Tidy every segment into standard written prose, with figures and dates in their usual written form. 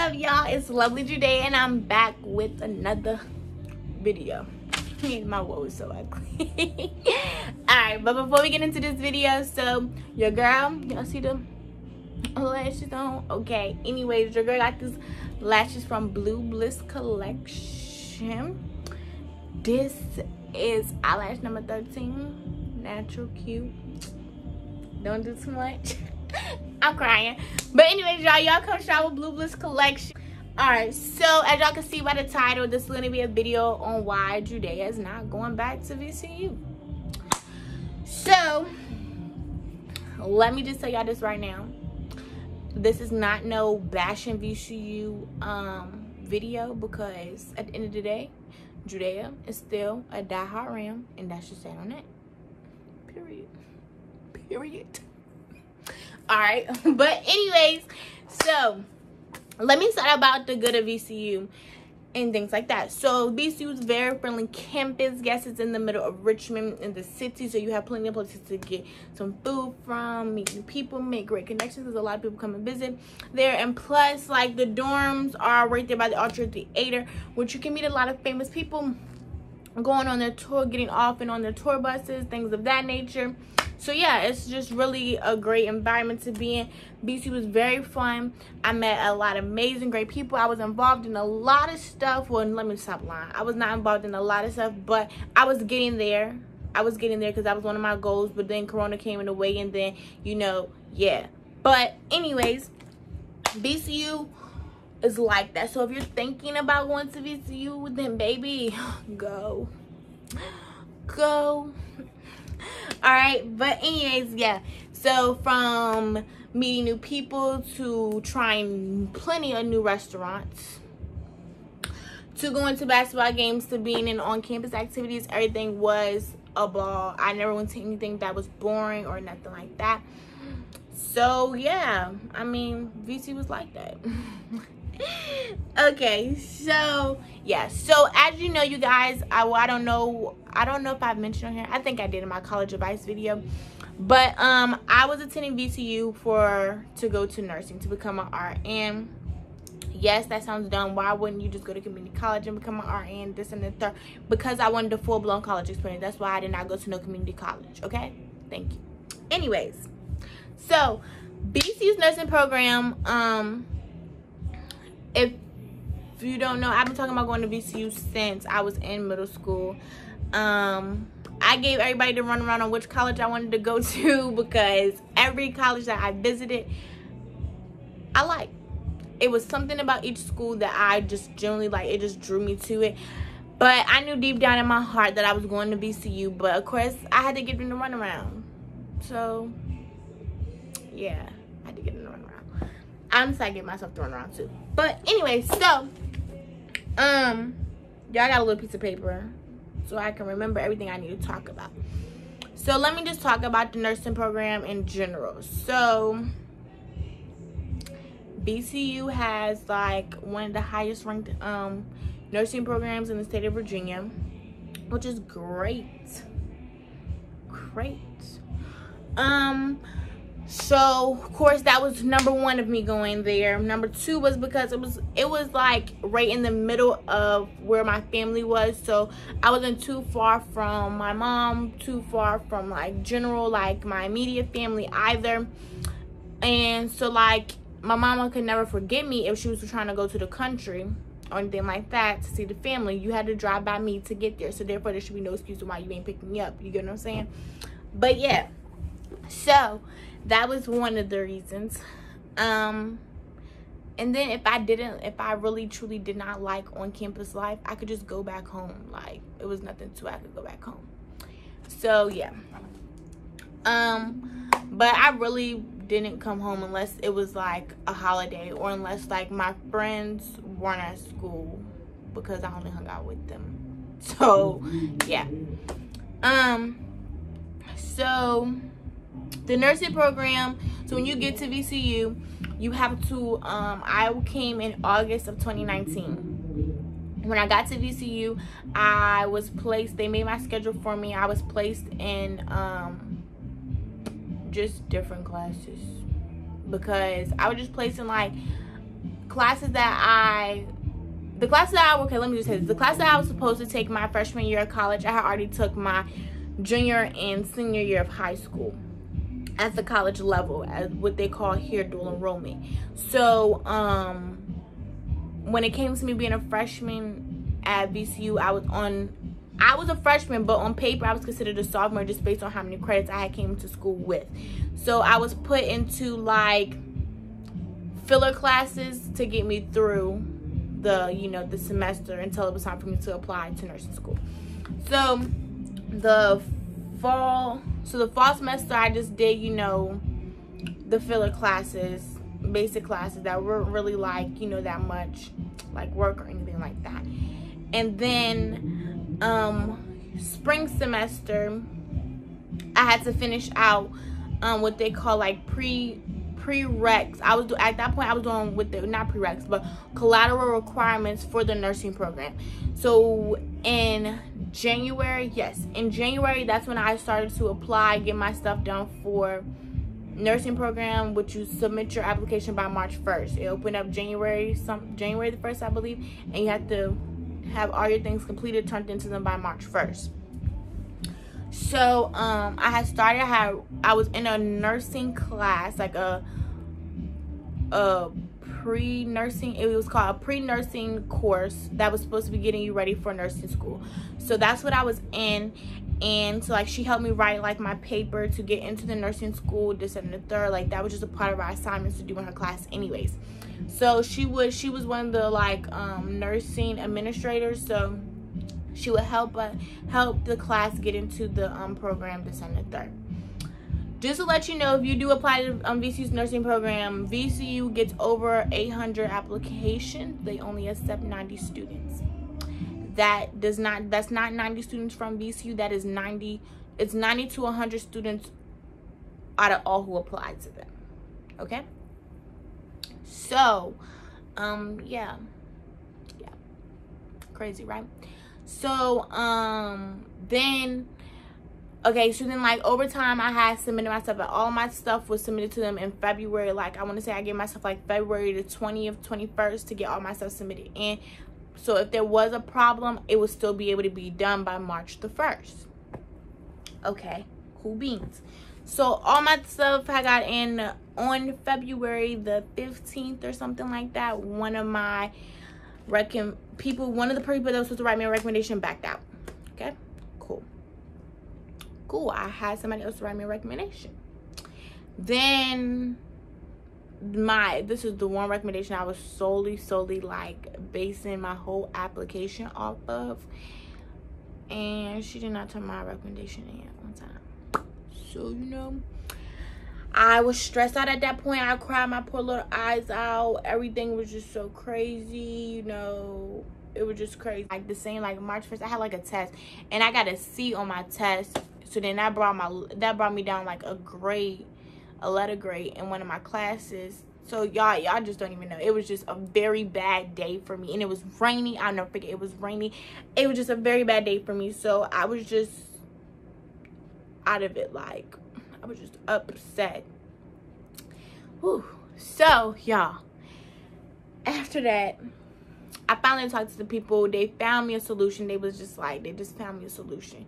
up, y'all? It's Lovely Juday, and I'm back with another video. My woe is so ugly. Alright, but before we get into this video, so your girl, y'all see the lashes on? Okay, anyways, your girl got these lashes from Blue Bliss collection. This is eyelash number 13. Natural, cute. Don't do too much. I'm crying. But anyways, y'all come shop with Blue Bliss collection. Alright, so as y'all can see by the title, this is going to be a video on why Judea is not going back to VCU. So, let me just tell y'all this right now. This is not no bashing VCU video, because at the end of the day, Judea is still a diehard Ram, and that's just that on that. Period. Alright, but anyways, so let me start about the good of VCU and things like that. So VCU is very friendly campus. Yes, it's in the middle of Richmond in the city, so you have plenty of places to get some food from, meet new people, make great connections, because a lot of people come and visit there. And plus, like, the dorms are right there by the Ultra Theater, which you can meet a lot of famous people going on their tour, getting off and on their tour buses, things of that nature. So yeah, it's just really a great environment to be in. BC was very fun. I met a lot of amazing, great people. I was involved in a lot of stuff. Well, let me stop lying. I was not involved in a lot of stuff, but I was getting there. Because that was one of my goals. But then Corona came in the way, and then, you know, yeah. But anyways, VCU is like that. So if you're thinking about going to VCU, then baby, go. Alright, but anyways, yeah, so from meeting new people to trying plenty of new restaurants to going to basketball games to being in on-campus activities, everything was a ball. I never went to anything that was boring or nothing like that. So yeah, I mean, VC was like that. Okay, so yeah, so as you know, you guys, I don't know if I've mentioned on here. I think I did in my college advice video, but I was attending VCU to go to nursing, to become an RN. Yes, that sounds dumb. Why wouldn't you just go to community college and become an RN, this and the third? Because I wanted a full-blown college experience. That's why I did not go to no community college. Okay, thank you. Anyways, so VCU's nursing program, if you don't know, I've been talking about going to VCU since I was in middle school. I gave everybody the runaround on which college I wanted to go to, because every college that I visited, I liked. It was something about each school that I just generally like. It just drew me to it. But I knew deep down in my heart that I was going to VCU. But of course, I had to give them the runaround. So, yeah, I had to get them the runaround. I'm just like get myself thrown around too. But anyway, so y'all got a little piece of paper so I can remember everything I need to talk about. So let me just talk about the nursing program in general. So BCU has like one of the highest ranked nursing programs in the state of Virginia, which is great. So of course that was number one of me going there. Number two was because it was like right in the middle of where my family was, so I wasn't too far from my mom, too far from like general, like my immediate family either. And so like my mama could never forget me if she was trying to go to the country or anything like that to see the family. You had to drive by me to get there, so therefore there should be no excuse why you ain't picking me up. You get what I'm saying? But yeah, so that was one of the reasons. And then if I really truly did not like on campus life, I could just go back home. Like, it was nothing to, I could go back home. So yeah. But I really didn't come home unless it was like a holiday, or unless like my friends weren't at school, because I only hung out with them. So yeah. So the nursing program, so when you get to VCU, you have to, I came in August of 2019. When I got to VCU, I was placed, they made my schedule for me. I was placed in just different classes, because I was just placed in like classes that the class that I was supposed to take my freshman year of college, I had already took my junior and senior year of high school at the college level, as what they call here dual enrollment. So when it came to me being a freshman at VCU, I was a freshman, but on paper I was considered a sophomore just based on how many credits I had came to school with. So I was put into like filler classes to get me through the semester until it was time for me to apply to nursing school. So the fall semester I just did the filler classes, basic classes that weren't really like that much like work or anything like that. And then spring semester I had to finish out what they call like prereqs. At that point I was doing not prereqs but collateral requirements for the nursing program. So in January, that's when I started to apply, get my stuff done for nursing program, which you submit your application by March 1st. It opened up January the 1st, I believe, and you have to have all your things completed, turned into them by March 1st. So I was in a nursing class, like a pre-nursing, it was called a pre-nursing course that was supposed to be getting you ready for nursing school. So that's what I was in. And so like she helped me write like my paper to get into the nursing school, this and the third. Like that was just a part of our assignments to do in her class anyways. So she was one of the like nursing administrators, so she would help the class get into the program, this and the third. Just to let you know, if you do apply to VCU's nursing program, VCU gets over 800 applications. They only accept 90 students. That's not 90 students from VCU. That is 90. It's 90 to 100 students out of all who apply to them. Okay. So, yeah, crazy, right? So, then like over time I had submitted my stuff, but all my stuff was submitted to them in February. Like I want to say I gave myself like February the 20th, 21st to get all my stuff submitted in. So if there was a problem, it would still be able to be done by March the 1st. Okay, cool beans. So all my stuff I got in on February the 15th or something like that. One of the people that was supposed to write me a recommendation backed out. Okay, cool. I had somebody else to write me a recommendation. Then this is the one recommendation I was solely like basing my whole application off of, and she did not turn my recommendation in on time. So I was stressed out at that point. I cried my poor little eyes out. Everything was just so crazy, it was just crazy. Like the same, like March 1st, I had like a test and I got a C on my test. So then that brought me down like a letter grade in one of my classes. So y'all just don't even know. It was just a very bad day for me, and it was rainy. I'll never forget, it was rainy. It was just a very bad day for me. So I was just out of it. Like I was just upset. Whew. So y'all, after that, I finally talked to the people. They found me a solution. They just found me a solution.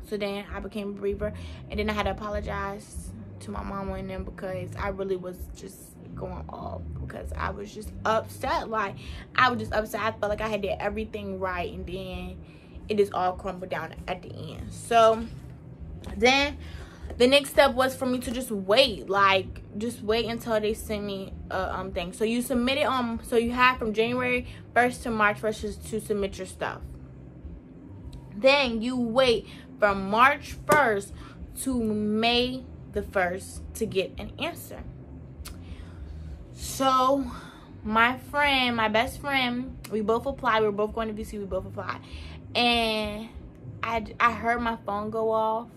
So then I became a believer, and then I had to apologize to my mama and them because I really was just going off because I was just upset. Like I was just upset. I felt like I had did everything right, and then it just all crumbled down at the end. So then the next step was for me to just wait until they send me a thing. So you submit it so you have from January 1st to March 1st to submit your stuff. Then you wait from March 1st to May the 1st to get an answer. So my best friend, we both applied. We were both going to VCU. We both applied, and I heard my phone go off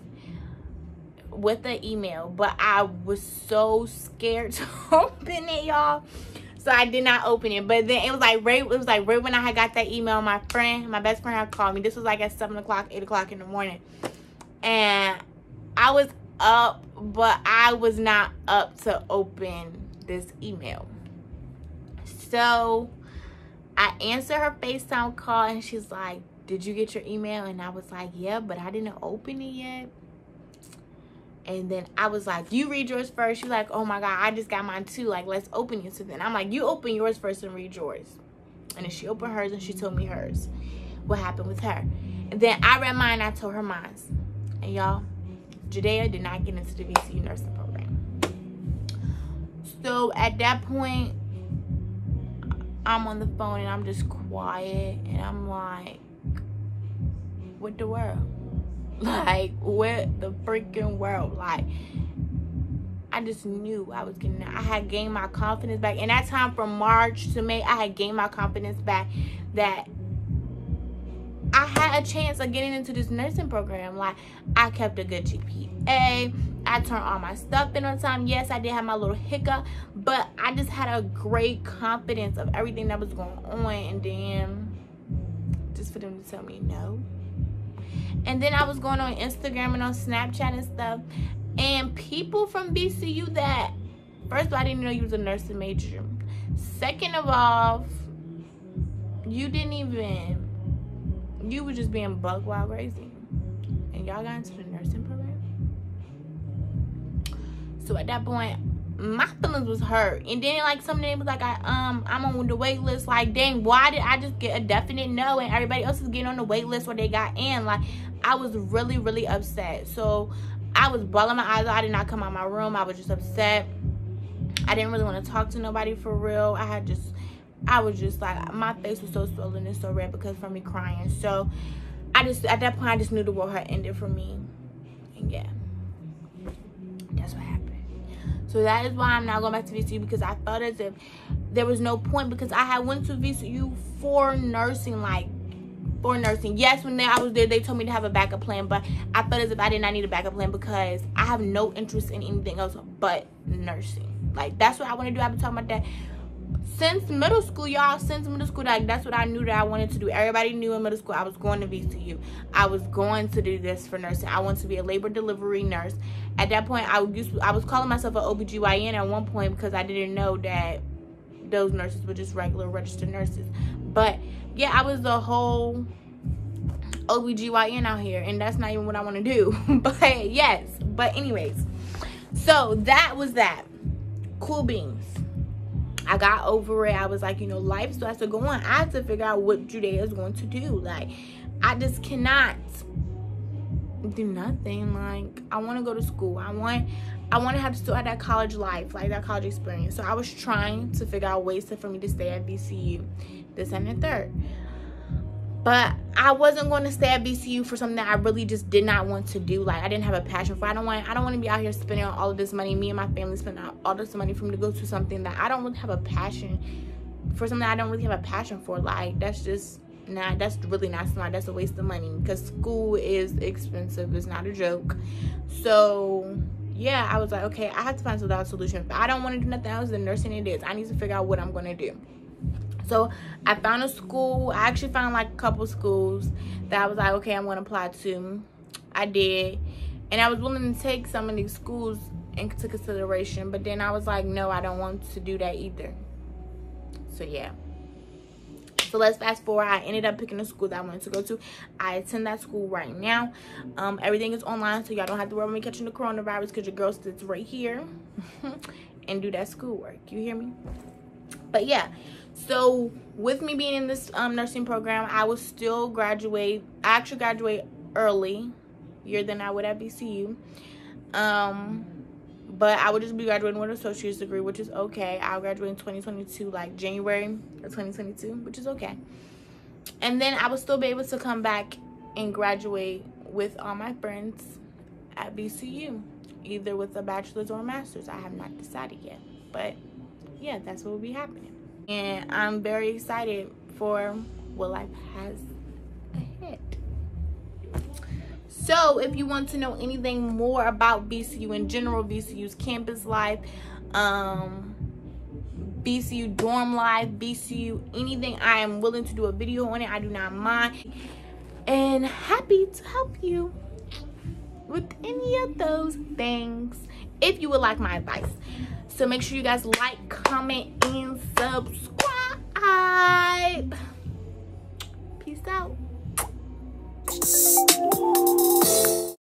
with the email, but I was so scared to open it, y'all. So I did not open it. But then it was like right when I had got that email, my best friend had called me. This was like at 7 o'clock, 8 o'clock in the morning. And I was up, but I was not up to open this email. So I answered her FaceTime call, and she's like, did you get your email? And I was like, yeah, but I didn't open it yet. And then I was like, you read yours first. She's like, oh my God, I just got mine too. Like, let's open it. So then I'm like, you open yours first and read yours. And then she opened hers and she told me hers. What happened with her. And then I read mine and I told her mine. And y'all, Judea did not get into the VCU nursing program. So at that point, I'm on the phone and I'm just quiet. And I'm like, what the world? Like, what the freaking world? Like, I just knew I was getting, I had gained my confidence back. And that time from March to May, I had gained my confidence back that I had a chance of getting into this nursing program. Like, I kept a good GPA. I turned all my stuff in on time. Yes, I did have my little hiccup, but I just had a great confidence of everything that was going on. And then just for them to tell me no. And then I was going on Instagram and on Snapchat and stuff. And people from VCU that, first of all, I didn't know you was a nursing major. Second of all, you were just being buck wild crazy. And y'all got into the nursing program. So at that point, my feelings was hurt. And then like somebody was like, I'm on the wait list. Like, dang, why did I just get a definite no and everybody else is getting on the wait list where they got in? Like, I was really, really upset. So I was bawling my eyes out. I did not come out of my room. I was just upset. I didn't really want to talk to nobody for real. I was just like, my face was so swollen and so red because from me crying. So at that point, I just knew the world had ended for me. And yeah, that's what happened. So that is why I'm not going back to VCU, because I felt as if there was no point, because I had went to VCU for nursing, Yes, when I was there, they told me to have a backup plan, but I felt as if I did not need a backup plan because I have no interest in anything else but nursing. Like, that's what I want to do. I've been talking about that since middle school, y'all. Since middle school, like, that's what I knew that I wanted to do. Everybody knew in middle school I was going to VCU. I was going to do this for nursing. I wanted to be a labor delivery nurse. At that point, I was calling myself an OBGYN at one point because I didn't know that those nurses were just regular registered nurses. But yeah, I was the whole OBGYN out here, and that's not even what I want to do. But yes, but anyways, so that was that. Cool beans. I got over it. I was like, life still has to go on. I have to figure out what Judea is going to do. Like, I just cannot do nothing. Like, I want to go to school. I want to still have that college life, like that college experience. So I was trying to figure out ways for me to stay at VCU, this and the third. But I wasn't going to stay at VCU for something that I really just did not want to do. Like, I didn't have a passion for. I don't want to be out here spending all of this money. Me and my family spending all this money for me to go to something that I don't really have a passion for. Something I don't really have a passion for. Like, that's just not. That's really not smart. That's a waste of money because school is expensive. It's not a joke. So yeah, I was like, okay, I have to find some solution. If I don't want to do nothing else, then nursing it is. I need to figure out what I'm going to do. So I found a school. I actually found like a couple schools that I was like, okay, I'm going to apply to. I did. And I was willing to take some of these schools into consideration. But then I was like, no, I don't want to do that either. So yeah. So let's fast forward. I ended up picking a school that I wanted to go to. I attend that school right now. Everything is online, so y'all don't have to worry about me catching the coronavirus because your girl sits right here and do that schoolwork. You hear me? But yeah. So with me being in this nursing program, I will still graduate. I actually graduate earlier than I would at VCU. But I would just be graduating with an associate's degree, which is okay. I'll graduate in 2022, like January of 2022, which is okay. And then I will still be able to come back and graduate with all my friends at VCU, either with a bachelor's or a master's. I have not decided yet. But yeah, that's what will be happening. And I'm very excited for what life has ahead. So if you want to know anything more about VCU in general, VCU's campus life, VCU dorm life, VCU anything, I am willing to do a video on it. I do not mind. And happy to help you with any of those things if you would like my advice. So make sure you guys like, comment, and subscribe. subscribe.